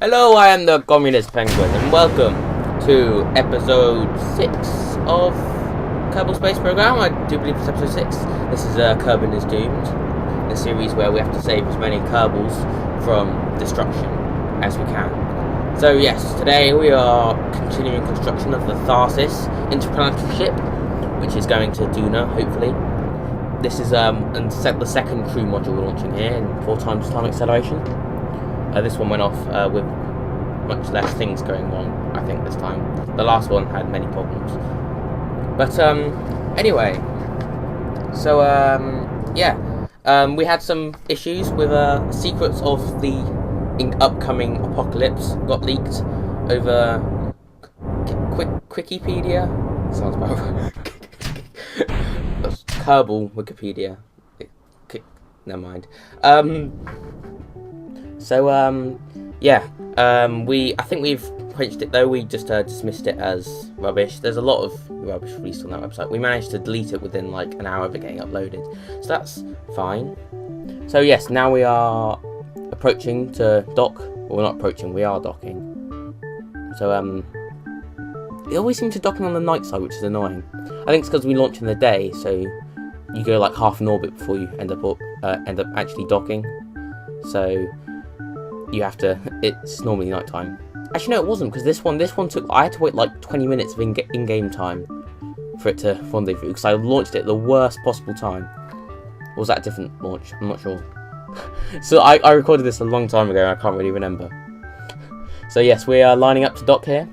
Hello, I am the CommunistPenguin, and welcome to episode 6 of Kerbal Space Program. I do believe it's episode 6. This is Kerbin is Doomed, the series where we have to save as many Kerbals from destruction as we can. So yes, today we are continuing construction of the Tharsis interplanetary ship, which is going to Duna, hopefully. This is the second crew module we're launching here in 4 times time acceleration. This one went off with much less things going on, I think, this time. The last one had many problems. But anyway, so we had some issues with secrets of the upcoming apocalypse got leaked over Wikipedia. Sounds about right. Kerbal Wikipedia. Never mind. I think we've quenched it though. We just dismissed it as rubbish. There's a lot of rubbish released on that website. We managed to delete it within like an hour of it getting uploaded, so that's fine. So yes, now we are approaching to dock. Well, we're not approaching, we are docking. So it always seems to docking on the night side, which is annoying. I think it's because we launch in the day, so you go like half an orbit before you end up actually docking. So you have to. It's normally night time. Actually, no, it wasn't, because this one took. I had to wait like 20 minutes of in-game time for it to rendezvous, because I launched it at the worst possible time. Or was that a different launch? I'm not sure. So I recorded this a long time ago. I can't really remember. So yes, we are lining up to dock here.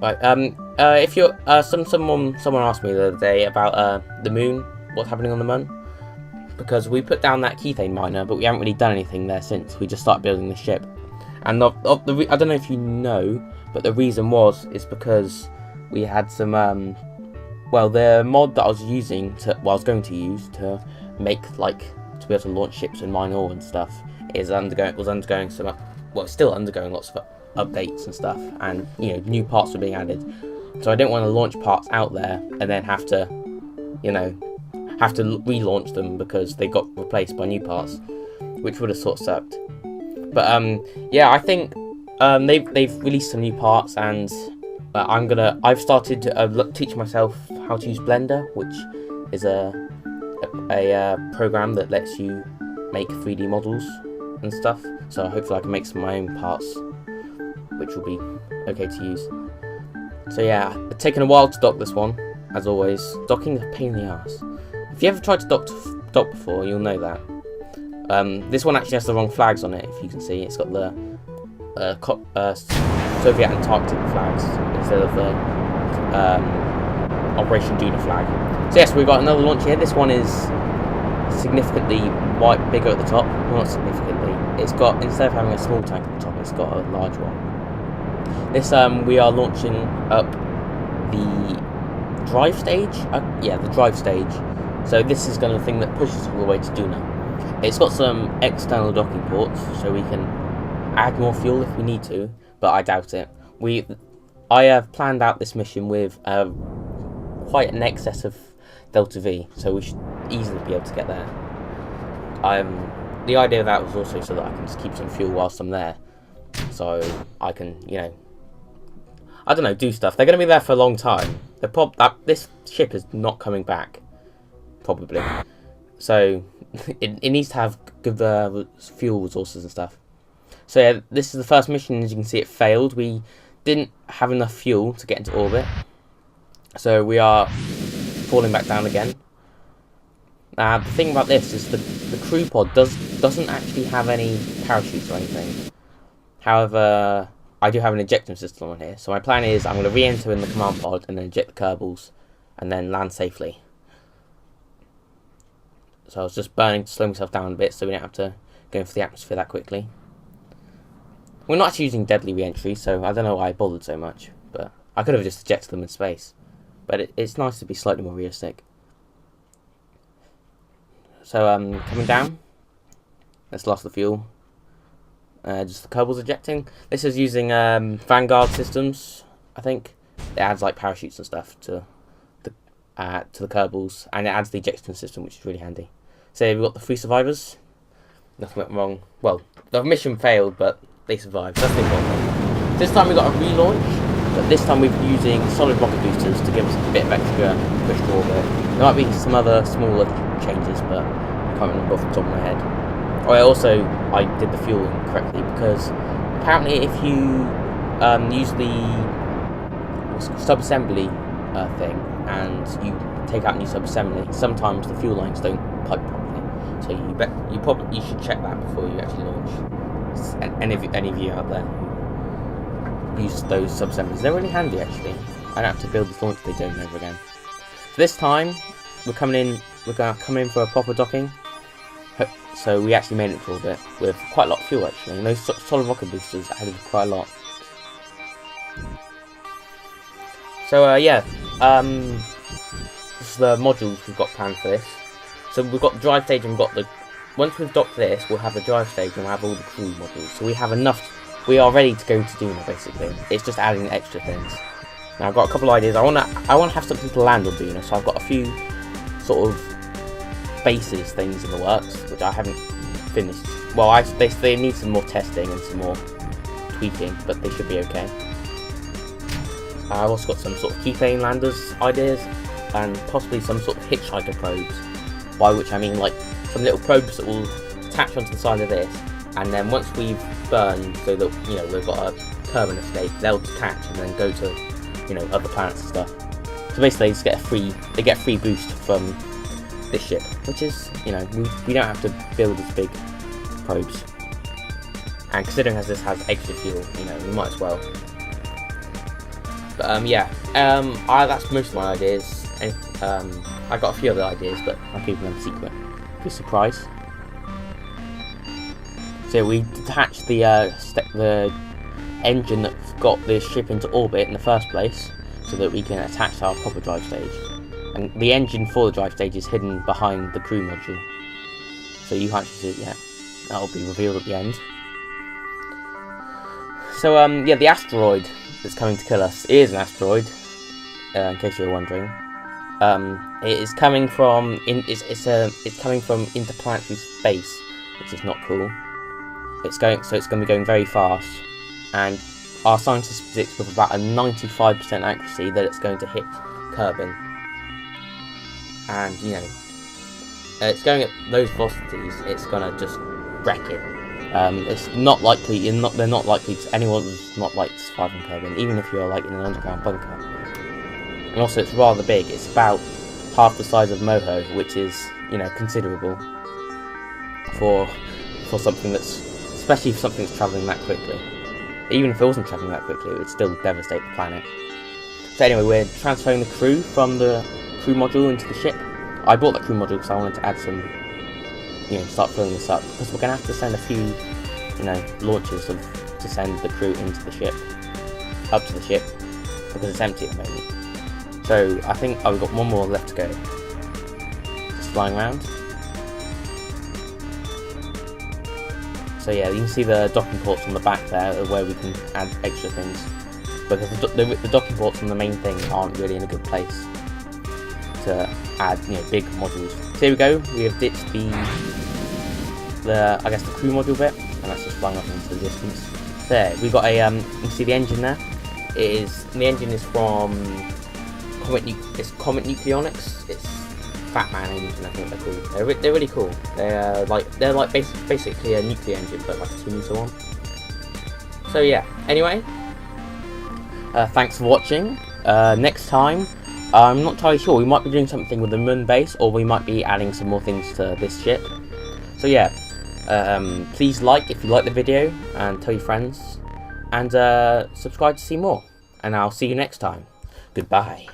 Right. If you're someone asked me the other day about the moon, what's happening on the moon. Because we put down that Kethane miner, but we haven't really done anything there since. We just started building the ship. And I don't know if you know, but the reason is because we had some, the mod that I was going to use to make, to be able to launch ships and mine ore and stuff, was undergoing some, it's still undergoing lots of updates and stuff, and, new parts were being added. So I didn't want to launch parts out there and then have to relaunch them because they got replaced by new parts, which would have sort of sucked. But I think they've released some new parts, and I've started to teach myself how to use Blender, which is a program that lets you make 3D models and stuff. So hopefully I can make some of my own parts, which will be okay to use. So yeah, it's taken a while to dock this one, as always. Docking is a pain in the ass. If you ever tried to dock before, you'll know that. This one actually has the wrong flags on it, if you can see. It's got the Soviet Antarctic flags instead of the Operation Duna flag. So yes, we've got another launch here. This one is significantly bigger at the top. Well, not significantly. It's got, instead of having a small tank at the top, it's got a large one. This we are launching up the drive stage. The drive stage. So this is the thing that pushes all the way to Duna. It's got some external docking ports, so we can add more fuel if we need to, but I doubt it. I have planned out this mission with quite an excess of Delta V, so we should easily be able to get there. The idea of that was also so that I can just keep some fuel whilst I'm there, so I can, do stuff. They're going to be there for a long time. This ship is not coming back. Probably. So it needs to have good fuel resources and stuff. So yeah, this is the first mission. As you can see, it failed. We didn't have enough fuel to get into orbit, so we are falling back down again. The thing about this is the crew pod doesn't actually have any parachutes or anything. However, I do have an ejection system on here, so my plan is I'm going to re-enter in the command pod and then eject the Kerbals and then land safely. So I was just burning to slow myself down a bit so we don't have to go for the atmosphere that quickly. We're not actually using deadly re-entry, so I don't know why I bothered so much, but I could have just ejected them in space. But it's nice to be slightly more realistic. So coming down, let's lost the fuel. Just the Kerbals ejecting. This is using Vanguard systems, I think. It adds parachutes and stuff to the Kerbals, and it adds the ejection system, which is really handy. So we've got the 3 survivors. nothing went wrong. Well, the mission failed, but they survived. That's the important thing. This time we got a relaunch, but this time we're using solid rocket boosters to give us a bit of extra push to orbit. There might be some other smaller changes, but I can't remember off the top of my head. I did the fueling correctly, because apparently if you use the sub-assembly thing and you take out new sub-assembly, sometimes the fuel lines don't pipe properly. So you should check that before you actually launch. Any of you out there who use those sub-assemblies, they're really handy actually. I don't have to build the launch stage over and over again. So this time we're going to come in for a proper docking. So we actually made it to orbit with quite a lot of fuel actually, and those solid rocket boosters added quite a lot. So yeah, this is the modules we've got planned for this. So we've got the drive stage and we've got the... Once we've docked this, we'll have the drive stage and we'll have all the crew modules. So we have enough, we are ready to go to Duna basically. It's just adding extra things. Now I've got a couple of ideas. I want to have something to land on Duna, so I've got a few sort of bases things in the works, which I haven't finished. Well, they need some more testing and some more tweaking, but they should be okay. I've also got some sort of keyplane landers ideas, and possibly some sort of hitchhiker probes, by which I mean like some little probes that will attach onto the side of this, and then once we've burned so that, you know, we've got a Kerbin escape, they'll detach and then go to, you know, other planets and stuff. So basically they get a free boost from this ship, which is, you know, we don't have to build as big probes, and considering as this has extra fuel, you know, we might as well. But yeah, that's most of my ideas. And, I got a few other ideas, but I'll keep them secret. Be surprised. So we detached the engine that got this ship into orbit in the first place, so that we can attach our proper drive stage. And the engine for the drive stage is hidden behind the crew module, so you can't see it yet. That'll be revealed at the end. So yeah, the asteroid that's coming to kill us is an asteroid, in case you're wondering. It is coming from it's coming from interplanetary space, which is not cool. It's going to be going very fast, and our scientists predict with about a 95% accuracy that it's going to hit Kerbin. And you know, it's going at those velocities, it's gonna just wreck it. It's not likely. They're not likely. Anyone's not like to survive on Kerbin, even if you're like in an underground bunker. And also, it's rather big. It's about half the size of Moho, which is, you know, considerable for something that's, especially for something that's travelling that quickly. Even if it wasn't travelling that quickly, it would still devastate the planet. So anyway, we're transferring the crew from the crew module into the ship. I bought that crew module because I wanted to add some, you know, start filling this up, because we're going to have to send a few, you know, launches to send the crew into the ship, up to the ship, because it's empty at the moment. So I think we've got one more left to go. Just flying around. So yeah, you can see the docking ports on the back there, where we can add extra things, because the docking ports on the main thing aren't really in a good place to add, you know, big modules. So here we go. We have ditched the I guess the crew module bit, and that's just flying off into the distance. There, we got a you can see the engine there. The engine is from Comet Nucleonics. It's Fat Man engine, I think they're called. They're really cool. They're like basically a nuclear engine, but like a 2-meter one. So yeah. Anyway, thanks for watching. Next time, I'm not entirely sure. We might be doing something with the moon base, or we might be adding some more things to this ship. So yeah, please like if you like the video, and tell your friends, and subscribe to see more. And I'll see you next time. Goodbye.